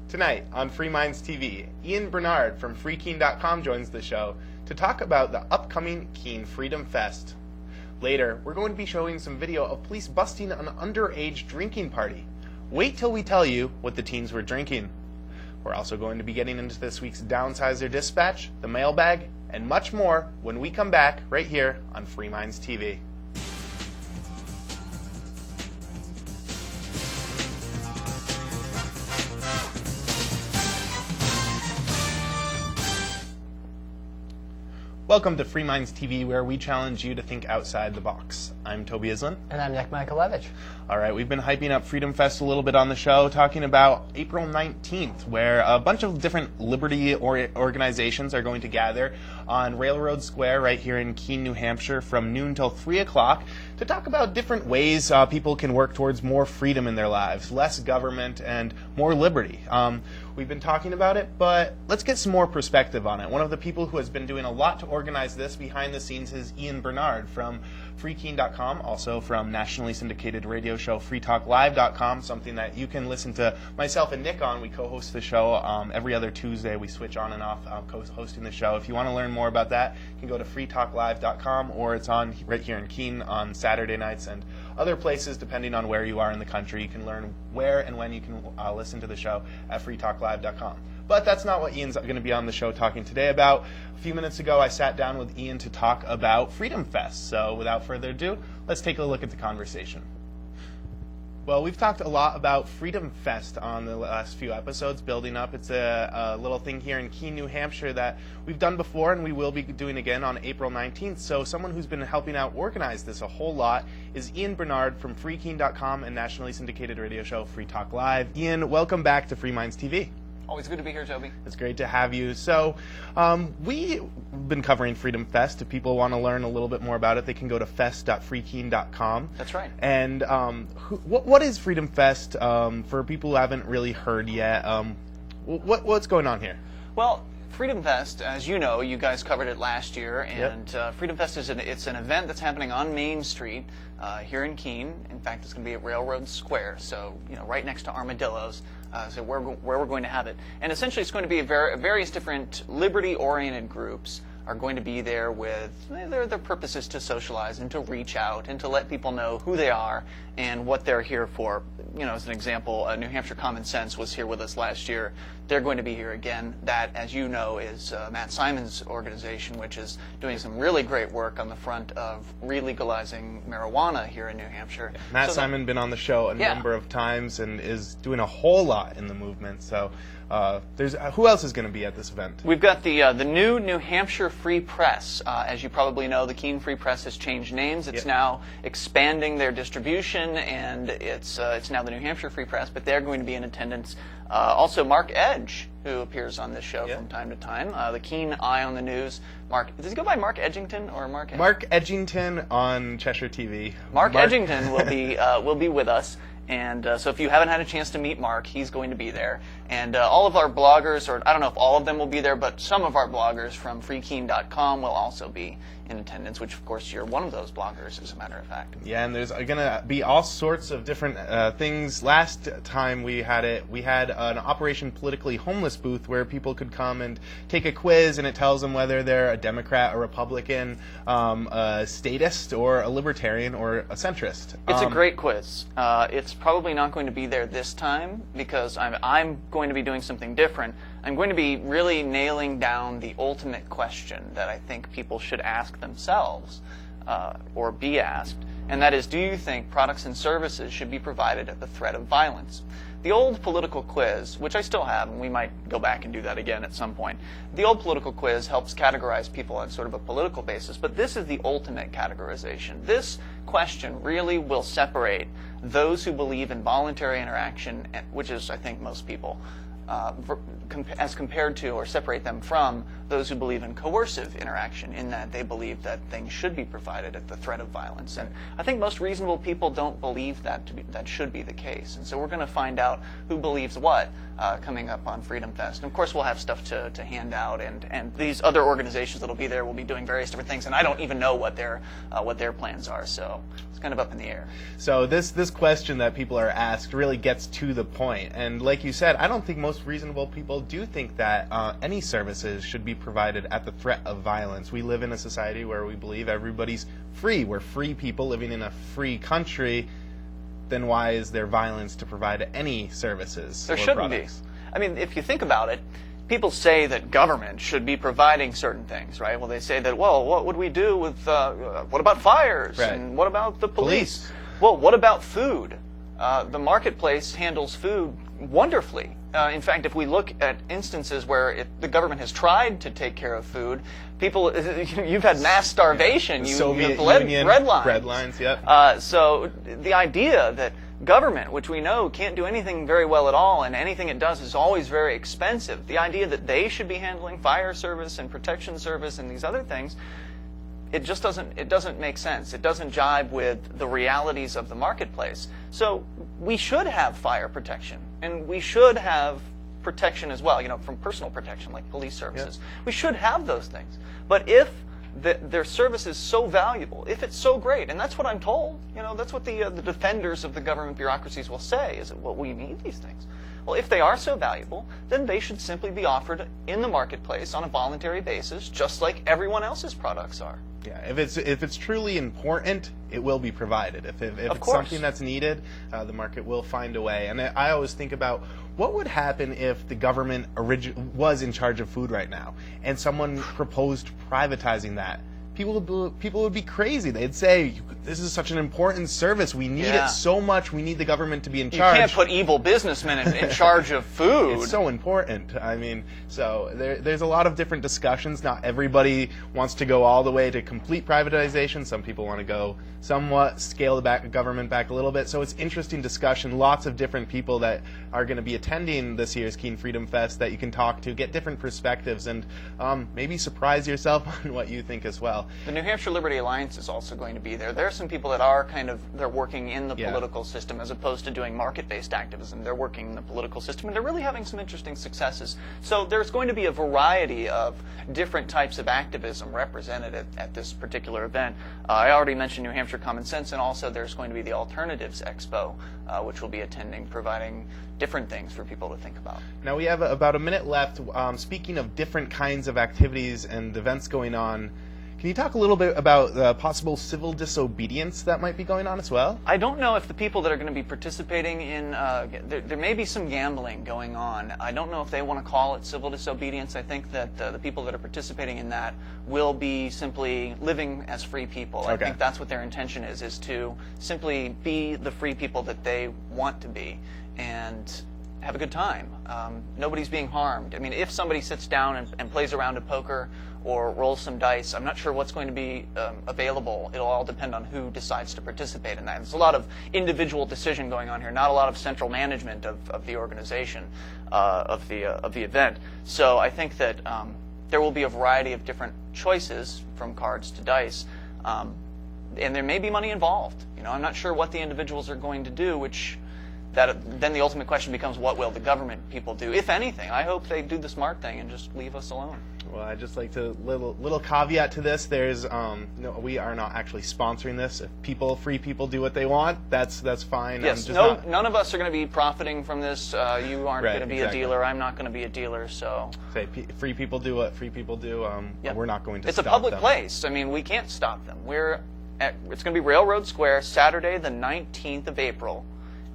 Tonight on Free Minds TV, Ian Bernard from FreeKeene.com joins the show to talk about the upcoming Keene Freedom Fest. Later, we're going to be showing some video of police busting an underage drinking party. Wait till we tell you what the teens were drinking. We're also going to be getting into this week's Downsizer Dispatch, the mailbag, and much more when we come back right here on Free Minds TV. Welcome to Free Minds TV, where we challenge you to think outside the box. I'm Toby Islin. And I'm Nick Michaelevich. All right, we've been hyping up Freedom Fest a little bit on the show, talking about April 19th, where a bunch of different liberty organizations are going to gather on Railroad Square right here in Keene, New Hampshire from noon till 3 o'clock to talk about different ways people can work towards more freedom in their lives, less government, and more liberty. We've been talking about it, but let's get some more perspective on it. One of the people who has been doing a lot to organize this behind the scenes is Ian Bernard from FreeKeene.com, also from nationally syndicated radio show FreeTalkLive.com, something that you can listen to myself and Nick on. We co-host the show every other Tuesday. We switch on and off co-hosting the show. If you want to learn more about that, you can go to FreeTalkLive.com, or it's on right here in Keene on Saturday nights and other places depending on where you are in the country. You can learn where and when you can listen to the show at FreeTalkLive.com. But that's not what Ian's going to be on the show talking today about. A few minutes ago, I sat down with Ian to talk about Freedom Fest. So without further ado, let's take a look at the conversation. Well, we've talked a lot about Freedom Fest on the last few episodes, building up. It's a little thing here in Keene, New Hampshire that we've done before and we will be doing again on April 19th. So someone who's been helping out organize this a whole lot is Ian Bernard from FreeKeene.com and nationally syndicated radio show Free Talk Live. Ian, welcome back to Free Minds TV. Always good to be here, Toby. It's great to have you. So we've been covering Freedom Fest. If people want to learn a little bit more about it, they can go to fest.freekeene.com. That's right. And what is Freedom Fest for people who haven't really heard yet? What's going on here? Well, Freedom Fest, as you know, you guys covered it last year, and yep. Freedom Fest is an event that's happening on Main Street here in Keene. In fact, it's going to be at Railroad Square, so right next to Armadillo's. So where we're going to have it. And essentially it's going to be various different liberty-oriented groups are going to be there with their purposes to socialize and to reach out and to let people know who they are and what they're here for. As an example, New Hampshire Common Sense was here with us last year. They're going to be here again. That, as you know, is Matt Simon's organization, which is doing some really great work on the front of re-legalizing marijuana here in New Hampshire. Yeah. Matt Simon been on the show a number of times and is doing a whole lot in the movement. So who else is going to be at this event? We've got the new New Hampshire Free Press. As you probably know, the Keene Free Press has changed names. It's now expanding their distribution, and it's now the New Hampshire Free Press. But they're going to be in attendance. Also, Mark Edge, who appears on this show from time to time. The Keene Eye on the News. Mark, does he go by Mark Edgington or Mark? Mark Edgington on Cheshire TV. Mark Edgington will be with us. And so if you haven't had a chance to meet Mark, he's going to be there. And all of our bloggers, or I don't know if all of them will be there, but some of our bloggers from FreeKeene.com will also be in attendance, which, of course, you're one of those bloggers, as a matter of fact. Yeah, and there's going to be all sorts of different things. Last time we had an Operation Politically Homeless booth where people could come and take a quiz, and it tells them whether they're a Democrat, a Republican, a statist, or a libertarian, or a centrist. It's a great quiz. It's probably not going to be there this time because I'm going to be doing something different. I'm going to be really nailing down the ultimate question that I think people should ask themselves or be asked, and that is, do you think products and services should be provided at the threat of violence? The old political quiz, which I still have, and we might go back and do that again at some point, the old political quiz helps categorize people on sort of a political basis, but this is the ultimate categorization. This question really will separate those who believe in voluntary interaction, which is, I think, most people, as compared to, or separate them from, those who believe in coercive interaction, in that they believe that things should be provided at the threat of violence. And I think most reasonable people don't believe that that should be the case. And so we're going to find out who believes what coming up on Freedom Fest. And of course, we'll have stuff to hand out, and these other organizations that'll be there will be doing various different things, and I don't even know what their plans are. So it's kind of up in the air. So this question that people are asked really gets to the point. And like you said, I don't think most most reasonable people do think that any services should be provided at the threat of violence. We live in a society where we believe everybody's free. We're free people living in a free country. Then why is there violence to provide any services? There shouldn't be. I mean, if you think about it, people say that government should be providing certain things, right? Well, they say that, well, what would we do with, what about fires? Right. And what about the police? Well, what about food? The marketplace handles food wonderfully. In fact, if we look at instances where the government has tried to take care of food, people, you've had mass starvation. The You Soviet have Union, bread lines. Yep. So the idea that government, which we know can't do anything very well at all, and anything it does is always very expensive, the idea that they should be handling fire service and protection service and these other things, it just doesn't make sense. It doesn't jibe with the realities of the marketplace. So we should have fire protection, and we should have protection as well, from personal protection like police services. Yeah. We should have those things. But if their service is so valuable, if it's so great, and that's what I'm told, that's what the defenders of the government bureaucracies will say, is that, well, we need these things. Well, if they are so valuable, then they should simply be offered in the marketplace on a voluntary basis, just like everyone else's products are. Yeah, if it's truly important, it will be provided. If it's course. Something that's needed, the market will find a way. And I always think about what would happen if the government was in charge of food right now, and someone proposed privatizing that. People would be crazy. They'd say, this is such an important service. We need it so much. We need the government to be in charge. You can't put evil businessmen in charge of food. It's so important. I mean, so there's a lot of different discussions. Not everybody wants to go all the way to complete privatization. Some people want to go somewhat, scale the government back a little bit. So it's interesting discussion. Lots of different people that are going to be attending this year's Keene Freedom Fest that you can talk to, get different perspectives, and maybe surprise yourself on what you think as well. The New Hampshire Liberty Alliance is also going to be there. There are some people that are they're working in the political system as opposed to doing market-based activism. They're working in the political system, and they're really having some interesting successes. So there's going to be a variety of different types of activism represented at this particular event. I already mentioned New Hampshire Common Sense, and also there's going to be the Alternatives Expo, which will be attending, providing different things for people to think about. Now we have about a minute left. Speaking of different kinds of activities and events going on, can you talk a little bit about the possible civil disobedience that might be going on as well? I don't know if the people that are going to be participating in, there may be some gambling going on. I don't know if they want to call it civil disobedience. I think that the people that are participating in that will be simply living as free people. Okay. I think that's what their intention is to simply be the free people that they want to be and have a good time. Nobody's being harmed. I mean, if somebody sits down and plays a round of poker or rolls some dice, I'm not sure what's going to be available. It'll all depend on who decides to participate in that. There's a lot of individual decision going on here, not a lot of central management of the organization, of the event. So I think that there will be a variety of different choices, from cards to dice, and there may be money involved. I'm not sure what the individuals are going to do, then the ultimate question becomes, what will the government people do, if anything? I hope they do the smart thing and just leave us alone. Well, I'd just like to little caveat to this. There's we are not actually sponsoring this. If free people do what they want, that's fine. Yes, none of us are going to be profiting from this. You aren't going to be a dealer. I'm not going to be a dealer. So free people do what free people do. We're not going to. It's a public place. I mean, we can't stop them. It's going to be Railroad Square, Saturday, the 19th of April.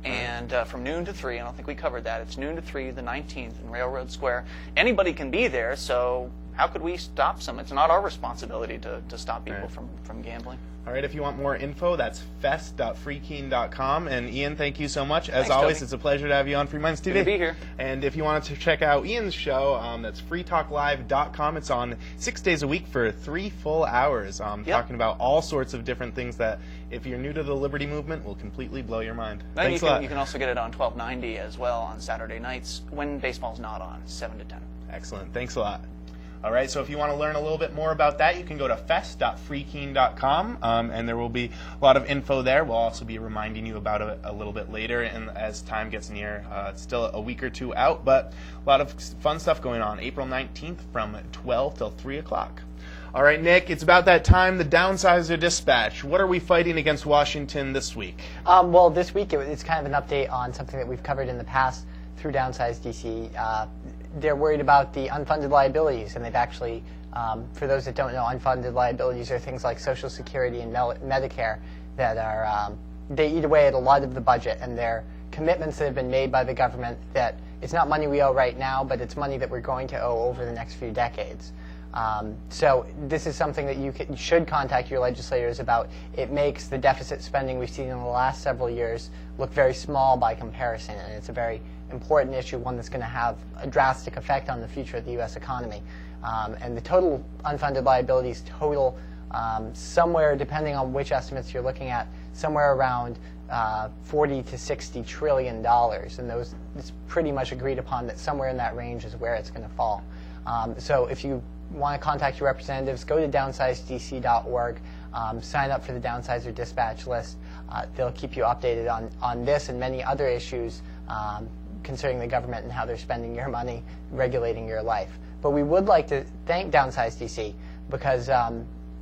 And from noon to 3, I don't think we covered that. It's noon to 3, the 19th in Railroad Square. Anybody can be there, so how could we stop some? It's not our responsibility to stop people from gambling. All right, if you want more info, that's fest.freekeene.com. And Ian, thank you so much. As Thanks, always, Toby. it's a pleasure to have you on Free Minds TV. Good to be here. And if you wanted to check out Ian's show, that's freetalklive.com. It's on 6 days a week for 3 full hours, talking about all sorts of different things that, if you're new to the Liberty Movement, will completely blow your mind. Thanks a lot. You can also get it on 1290 as well on Saturday nights when baseball's not on, 7 to 10. Excellent. Thanks a lot. All right, so if you want to learn a little bit more about that, you can go to fest.freekeene.com, and there will be a lot of info there. We'll also be reminding you about it a little bit later, and as time gets near. It's still a week or two out, but a lot of fun stuff going on. April 19th from 12 till 3 o'clock. All right, Nick, it's about that time, the Downsizer Dispatch. What are we fighting against Washington this week? Well, this week it's kind of an update on something that we've covered in the past through Downsized DC. They're worried about the unfunded liabilities, and they've actually, for those that don't know, unfunded liabilities are things like Social Security and Medicare that are, they eat away at a lot of the budget, and they're commitments that have been made by the government that it's not money we owe right now, but it's money that we're going to owe over the next few decades. So this is something that you should contact your legislators about. It makes the deficit spending we've seen in the last several years look very small by comparison, and it's a very important issue, one that's going to have a drastic effect on the future of the U.S. economy. And the total unfunded liabilities total somewhere, depending on which estimates you're looking at, somewhere around $40 to $60 trillion, and those it's pretty much agreed upon that somewhere in that range is where it's going to fall. So if you want to contact your representatives, go to downsizedDC.org, sign up for the Downsizer Dispatch list. They'll keep you updated on this and many other issues concerning the government and how they're spending your money, regulating your life. But we would like to thank Downsized DC because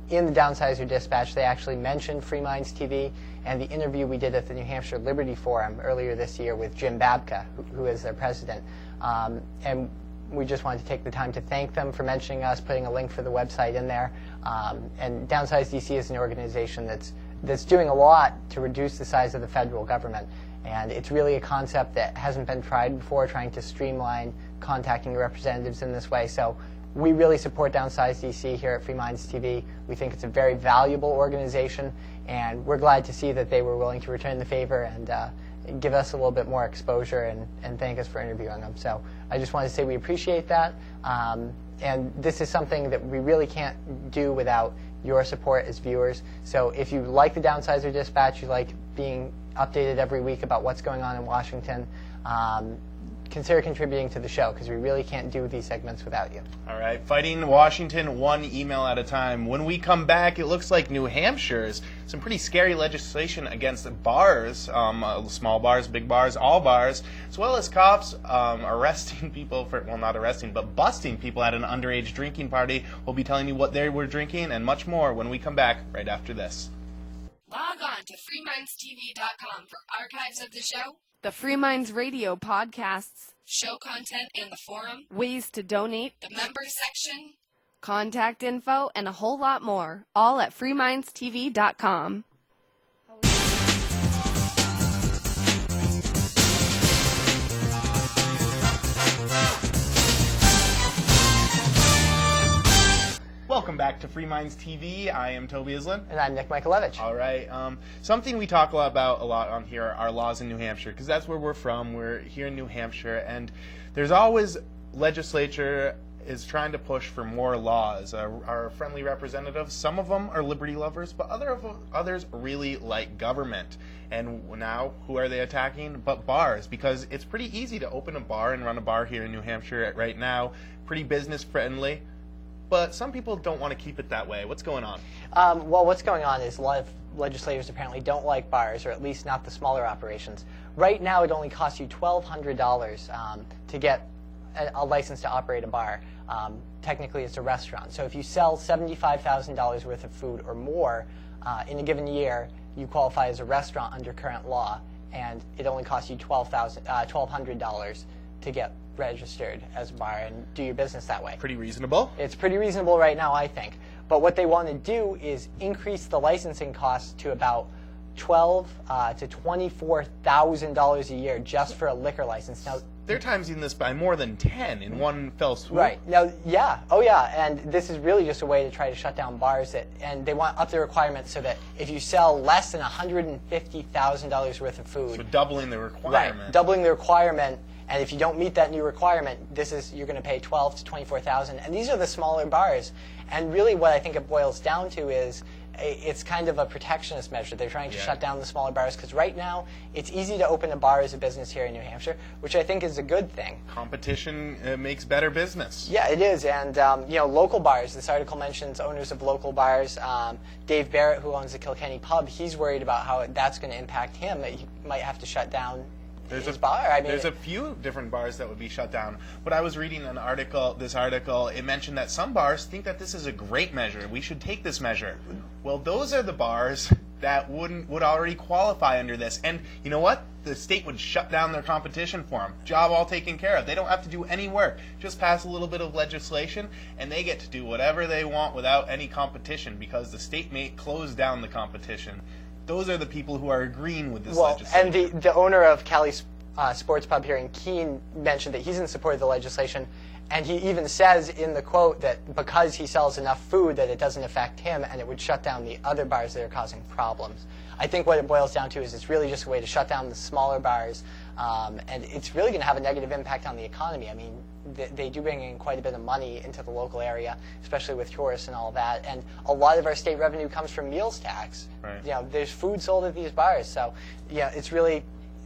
in the Downsizer Dispatch, they actually mentioned Free Minds TV and the interview we did at the New Hampshire Liberty Forum earlier this year with Jim Babka, who is their president. And we just wanted to take the time to thank them for mentioning us, putting a link for the website in there. And Downsized DC is an organization that's doing a lot to reduce the size of the federal government. And it's really a concept that hasn't been tried before, trying to streamline contacting your representatives in this way. So we really support Downsized DC here at Free Minds TV. We think it's a very valuable organization, and we're glad to see that they were willing to return the favor and give us a little bit more exposure and thank us for interviewing them. So I just wanted to say we appreciate that. And this is something that we really can't do without your support as viewers. So if you like the Downsizer Dispatch, you like being updated every week about what's going on in Washington, consider contributing to the show, because we really can't do these segments without you. All right, fighting Washington one email at a time. When we come back, it looks like New Hampshire's some pretty scary legislation against bars, small bars, big bars, all bars, as well as cops arresting people for, well, not arresting, but busting people at an underage drinking party. We'll be telling you what they were drinking and much more when we come back right after this. Log on to freemindstv.com for archives of the show, the Free Minds Radio podcasts, show content and the forum, ways to donate, the members section, contact info, and a whole lot more, all at freemindstv.com. Welcome back to Free Minds TV. I am Toby Island. And I'm Nick Michaelevich. All right. Something we talk a lot on here are laws in New Hampshire, because that's where we're from. We're here in New Hampshire, and there's always legislature is trying to push for more laws. Our friendly representatives, some of them are liberty lovers, but others really like government. And now, who are they attacking? But bars, because it's pretty easy to open a bar and run a bar here in New Hampshire right now. Pretty business friendly. But some people don't want to keep it that way. What's going on? Well, what's going on is a lot of legislators apparently don't like bars, or at least not the smaller operations. Right now, it only costs you $1,200 to get a license to operate a bar. Technically, it's a restaurant. So if you sell $75,000 worth of food or more in a given year, you qualify as a restaurant under current law, and it only costs you $1,200 to get registered as a bar and do your business that way. Pretty reasonable. It's pretty reasonable right now, I think. But what they want to do is increase the licensing costs to about $12,000 to $24,000 a year just for a liquor license. Now, they're timesing this by more than 10 in one fell swoop. Right. Now, yeah. Oh, yeah. And this is really just a way to try to shut down bars. And they want up the requirements so that if you sell less than $150,000 worth of food. So doubling the requirement. Right. Doubling the requirement. And if you don't meet that new requirement, you're going to pay $12,000 to $24,000. And these are the smaller bars. And really what I think it boils down to is it's kind of a protectionist measure. They're trying to shut down the smaller bars because right now it's easy to open a bar as a business here in New Hampshire, which I think is a good thing. Competition makes better business. Yeah, it is. And, local bars. This article mentions owners of local bars. Dave Barrett, who owns the Kilkenny Pub, he's worried about how that's going to impact him. He might have to shut down his bar. I mean, there's a few different bars that would be shut down. But I was reading this article, it mentioned that some bars think that this is a great measure. We should take this measure. Well, those are the bars that would already qualify under this. And you know what? The state would shut down their competition for them. Job all taken care of. They don't have to do any work. Just pass a little bit of legislation, and they get to do whatever they want without any competition because the state may close down the competition. Those are the people who are agreeing with this legislation. And the owner of Cali's Sports Pub here in Keene mentioned that he's in support of the legislation. And he even says in the quote that because he sells enough food that it doesn't affect him and it would shut down the other bars that are causing problems. I think what it boils down to is it's really just a way to shut down the smaller bars, and it's really going to have a negative impact on the economy. I mean, they do bring in quite a bit of money into the local area, especially with tourists and all that. And a lot of our state revenue comes from meals tax. Right. You know, there's food sold at these bars, so yeah, it's really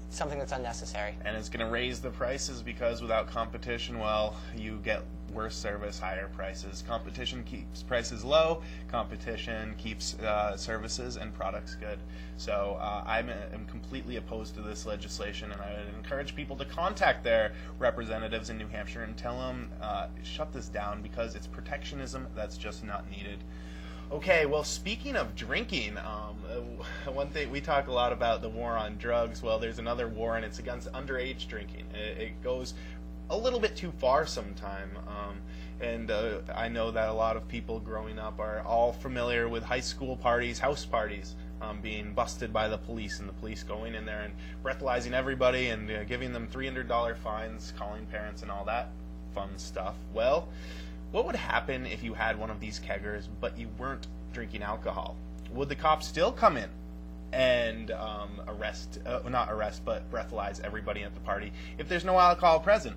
something that's unnecessary. And it's going to raise the prices because without competition, well, you get worse service, higher prices. Competition keeps prices low. Competition keeps services and products good. So I'm completely opposed to this legislation, and I would encourage people to contact their representatives in New Hampshire and tell them shut this down because it's protectionism that's just not needed. Okay, well, speaking of drinking, one thing, we talk a lot about the war on drugs. Well, there's another war, and it's against underage drinking. It goes a little bit too far sometime. And I know that a lot of people growing up are all familiar with high school parties, house parties, being busted by the police, and the police going in there and breathalyzing everybody and giving them $300 fines, calling parents and all that fun stuff. Well, what would happen if you had one of these keggers, but you weren't drinking alcohol? Would the cops still come in and not arrest, but breathalyze everybody at the party if there's no alcohol present?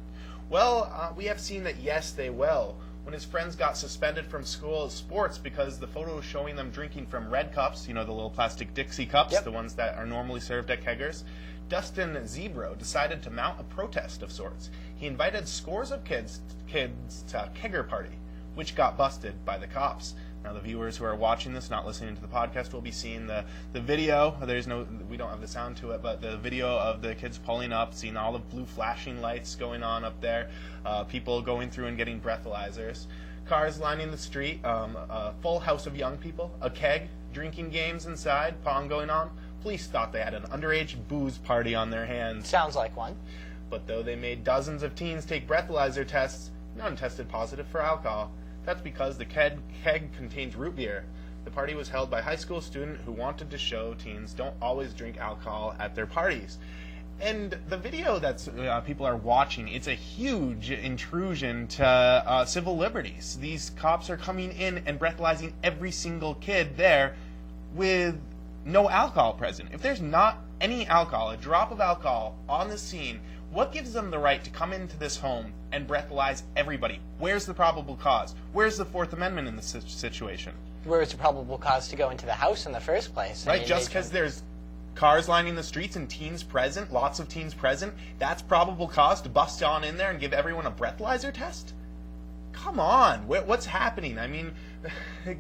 Well, we have seen that yes, they will. When his friends got suspended from school sports because the photos showing them drinking from red cups, you know, the little plastic Dixie cups, Yep. the ones that are normally served at keggers, Dustin Zebro decided to mount a protest of sorts. He invited scores of kids to a kegger party, which got busted by the cops. Now, the viewers who are watching this, not listening to the podcast, will be seeing the video. We don't have the sound to it, but the video of the kids pulling up, seeing all the blue flashing lights going on up there, people going through and getting breathalyzers, cars lining the street, a full house of young people, a keg, drinking games inside, pong going on. Police thought they had an underage booze party on their hands. Sounds like one. But though they made dozens of teens take breathalyzer tests, none tested positive for alcohol. That's because the keg contained root beer. The party was held by a high school student who wanted to show teens don't always drink alcohol at their parties. And the video that people are watching, it's a huge intrusion to civil liberties. These cops are coming in and breathalyzing every single kid there with no alcohol present. If there's not any alcohol, a drop of alcohol on the scene, what gives them the right to come into this home and breathalyze everybody? Where's the probable cause? Where's the Fourth Amendment in this situation? Where's the probable cause to go into the house in the first place? Right, just because there's cars lining the streets and teens present, lots of teens present, that's probable cause to bust on in there and give everyone a breathalyzer test? Come on, what's happening? I mean,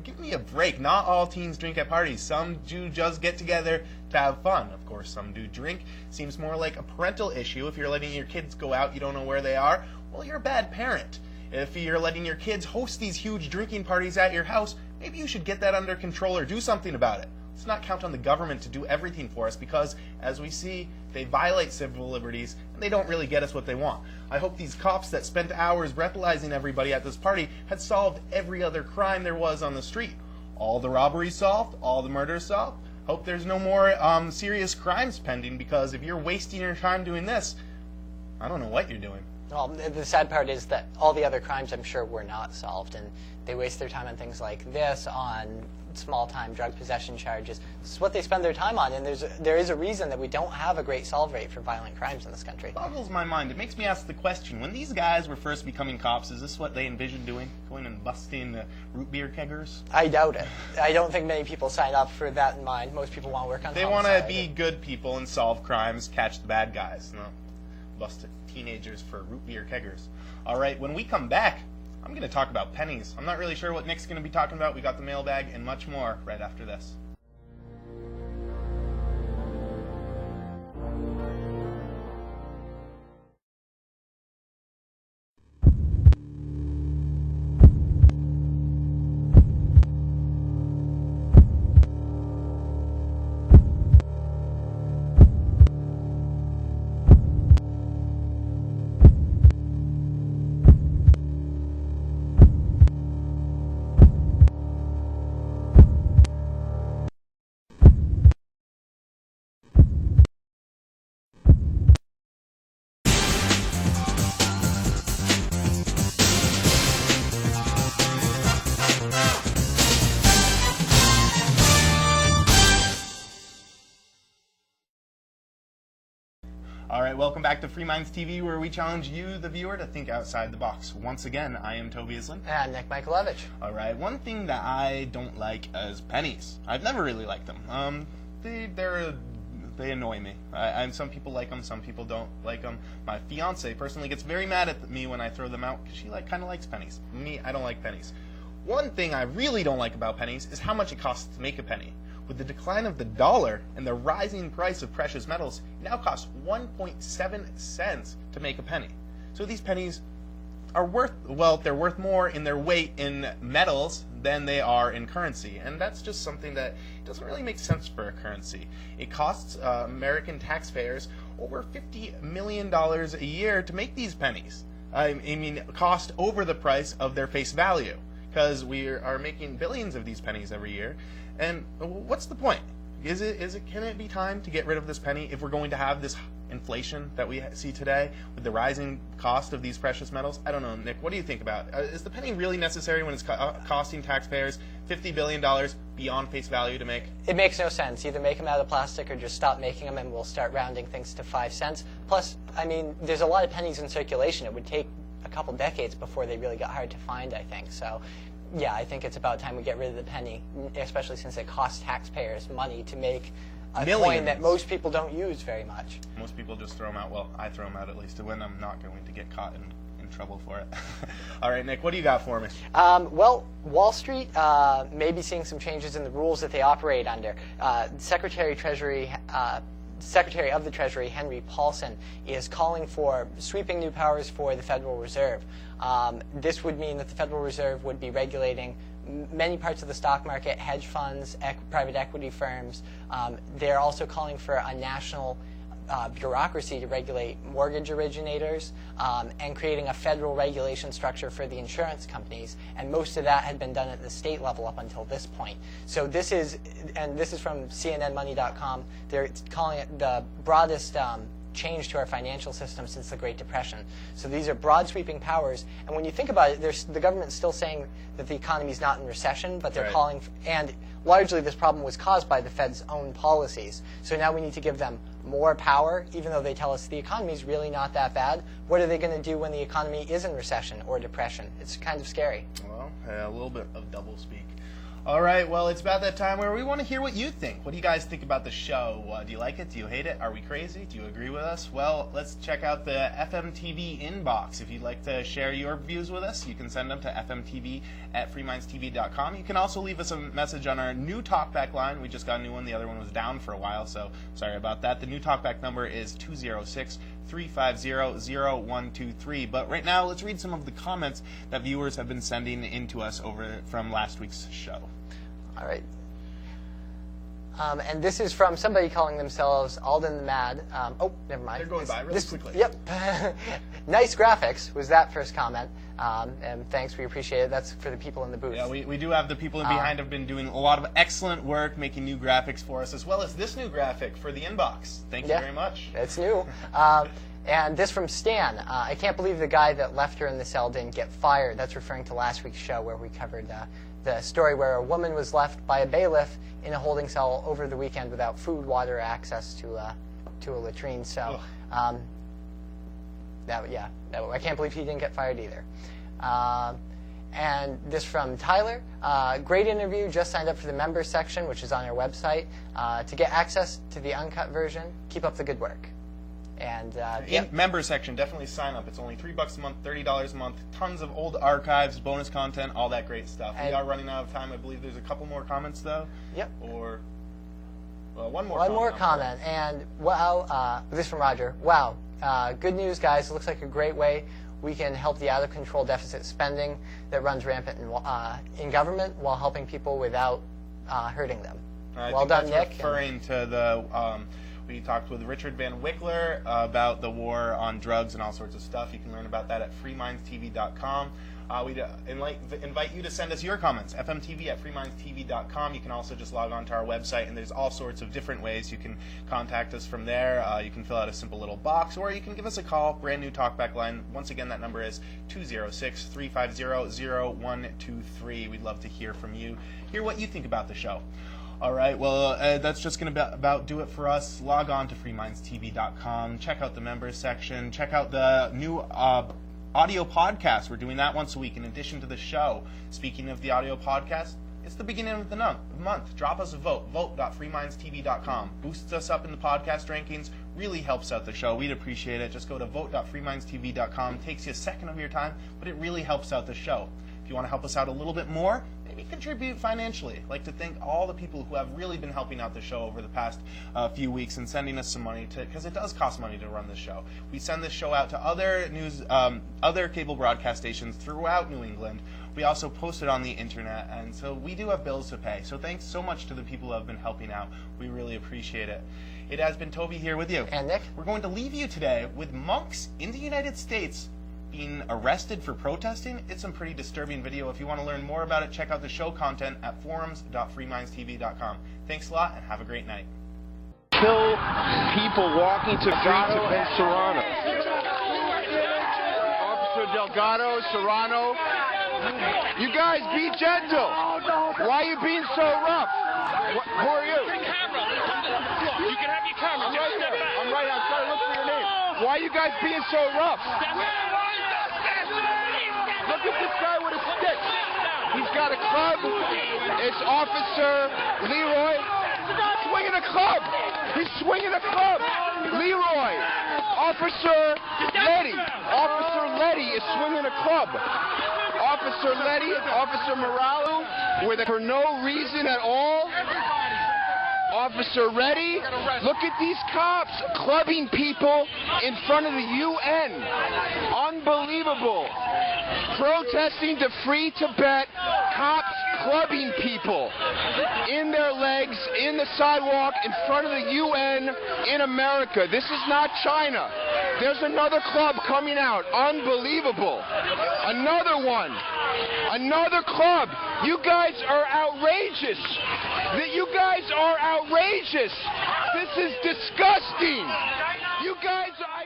give me a break. Not all teens drink at parties. Some do just get together to have fun. Of course, some do drink. Seems more like a parental issue. If you're letting your kids go out, you don't know where they are, well, you're a bad parent. If you're letting your kids host these huge drinking parties at your house, maybe you should get that under control or do something about it. Let's not count on the government to do everything for us because, as we see, they violate civil liberties and they don't really get us what they want. I hope these cops that spent hours breathalyzing everybody at this party had solved every other crime there was on the street. All the robberies solved, all the murders solved. Hope there's no more serious crimes pending because if you're wasting your time doing this, I don't know what you're doing. Well, the sad part is that all the other crimes, I'm sure, were not solved, and they waste their time on things like this, on small-time drug possession charges. This is what they spend their time on, and there is a reason that we don't have a great solve rate for violent crimes in this country. It boggles my mind. It makes me ask the question, when these guys were first becoming cops, is this what they envisioned doing? Going and busting root beer keggers? I doubt it. I don't think many people sign up for that in mind. Most people want to work on They want to be good people and solve crimes, catch the bad guys. No, bust teenagers for root beer keggers. All right, when we come back, I'm going to talk about pennies. I'm not really sure what Nick's going to be talking about. We got the mailbag and much more right after this. right, welcome back to Free Minds TV, where we challenge you, the viewer, to think outside the box. Once again, I am Toby Island. And Nick Michaelevich. All right, one thing that I don't like is pennies. I've never really liked them. They annoy me. Some people like them, some people don't like them. My fiance personally gets very mad at me when I throw them out because she kind of likes pennies. Me, I don't like pennies. One thing I really don't like about pennies is how much it costs to make a penny. With the decline of the dollar and the rising price of precious metals, it now costs 1.7 cents to make a penny. So these pennies are they're worth more in their weight in metals than they are in currency. And that's just something that doesn't really make sense for a currency. It costs American taxpayers over $50 million a year to make these pennies. I mean, cost over the price of their face value, because we are making billions of these pennies every year. And what's the point? Can it be time to get rid of this penny if we're going to have this inflation that we see today with the rising cost of these precious metals? I don't know, Nick, what do you think about it? Is the penny really necessary when it's costing taxpayers $50 billion beyond face value to make? It makes no sense. Either make them out of plastic or just stop making them, and we'll start rounding things to 5 cents. Plus, I mean, there's a lot of pennies in circulation. It would take a couple decades before they really got hard to find, I think. So yeah, I think it's about time we get rid of the penny, especially since it costs taxpayers money to make a coin that most people don't use very much. Most people just throw them out. Well, I throw them out at least when I'm not going to get caught in trouble for it. All right, Nick, what do you got for me? Well, Wall Street may be seeing some changes in the rules that they operate under. Secretary of the Treasury, Henry Paulson, is calling for sweeping new powers for the Federal Reserve. This would mean that the Federal Reserve would be regulating many parts of the stock market, hedge funds, private equity firms. They're also calling for a national bureaucracy to regulate mortgage originators, and creating a federal regulation structure for the insurance companies. And most of that had been done at the state level up until this point. So this is from CNNmoney.com. They're calling it the broadest change to our financial system since the Great Depression. So these are broad sweeping powers. And when you think about it, the government's still saying that the economy is not in recession, but they're right. calling, and largely this problem was caused by the Fed's own policies. So now we need to give them more power, even though they tell us the economy is really not that bad. What are they going to do when the economy is in recession or depression? It's kind of scary. Well, a little bit of doublespeak. All right, well, it's about that time where we want to hear what you think. What do you guys think about the show? Do you like it? Do you hate it? Are we crazy? Do you agree with us? Well, let's check out the FMTV inbox. If you'd like to share your views with us, you can send them to fmtv@freemindstv.com. You can also leave us a message on our new talkback line. We just got a new one. The other one was down for a while, so sorry about that. The new talkback number is 206-350-0123. But right now, let's read some of the comments that viewers have been sending in to us from last week's show. All right. And this is from somebody calling themselves Alden the Mad. Oh, never mind. They're going by really quickly. Yep. Nice graphics was that first comment. And thanks, we appreciate it. That's for the people in the booth. Yeah, we do have the people in behind have been doing a lot of excellent work making new graphics for us, as well as this new graphic for the inbox. Thank you very much. It's new. And this from Stan. I can't believe the guy that left her in the cell didn't get fired. That's referring to last week's show where we covered the story where a woman was left by a bailiff in a holding cell over the weekend without food, water, or access to a latrine. So, I can't believe he didn't get fired either. And this from Tyler. Great interview. Just signed up for the members section, which is on our website. To get access to the uncut version, keep up the good work. And member section, definitely sign up. It's only $3 a month, $30 a month. Tons of old archives, bonus content, all that great stuff. We are running out of time. I believe there's a couple more comments though. Yep. Or one more. One more comment. And wow, this from Roger. Wow, good news, guys. It looks like a great way we can help the out of control deficit spending that runs rampant in government while helping people without hurting them. Well done, Nick. Referring to the. We talked with Richard Van Wickler about the war on drugs and all sorts of stuff. You can learn about that at freemindstv.com. We'd invite you to send us your comments, fmtv@freemindstv.com. You can also just log on to our website, and there's all sorts of different ways you can contact us from there. You can fill out a simple little box, or you can give us a call, brand new talkback line. Once again, that number is 206-350-0123. We'd love to hear from you, hear what you think about the show. All right, well, that's just going to about do it for us. Log on to freemindstv.com. Check out the members section. Check out the new audio podcast. We're doing that once a week in addition to the show. Speaking of the audio podcast, it's the beginning of the month. Drop us a vote. Vote.freemindstv.com. Boosts us up in the podcast rankings. Really helps out the show. We'd appreciate it. Just go to vote.freemindstv.com. Takes you a second of your time, but it really helps out the show. If you want to help us out a little bit more, maybe contribute financially. I'd like to thank all the people who have really been helping out the show over the past few weeks and sending us some money because it does cost money to run this show. We send this show out to other cable broadcast stations throughout New England. We also post it on the internet, and so we do have bills to pay. So thanks so much to the people who have been helping out. We really appreciate it. It has been Toby here with you. And Nick. We're going to leave you today with monks in the United States being arrested for protesting. It's some pretty disturbing video. If you want to learn more about it, check out the show content at forums.freemindstv.com. Thanks a lot, and have a great night. Kill people walking to streets in Serrano. Officer Delgado, Serrano. You guys, be gentle. Why are you being so rough? Who are you? You can have your camera. I'm right. I'm trying to look for your name. Why are you guys being so rough? Look at this guy with a stick. He's got a club. It's Officer Leroy. Swinging a club. He's swinging a club. Leroy. Officer Letty. Officer Letty is swinging a club. Officer Letty, Officer Moralo, for no reason at all. Officer Reddy, look at these cops clubbing people in front of the UN. Unbelievable. Protesting to free Tibet, cops clubbing people in their legs, in the sidewalk, in front of the UN in America. This is not China. There's another club coming out. Unbelievable. Another one. Another club. You guys are outrageous. You guys are outrageous. This is disgusting. You guys are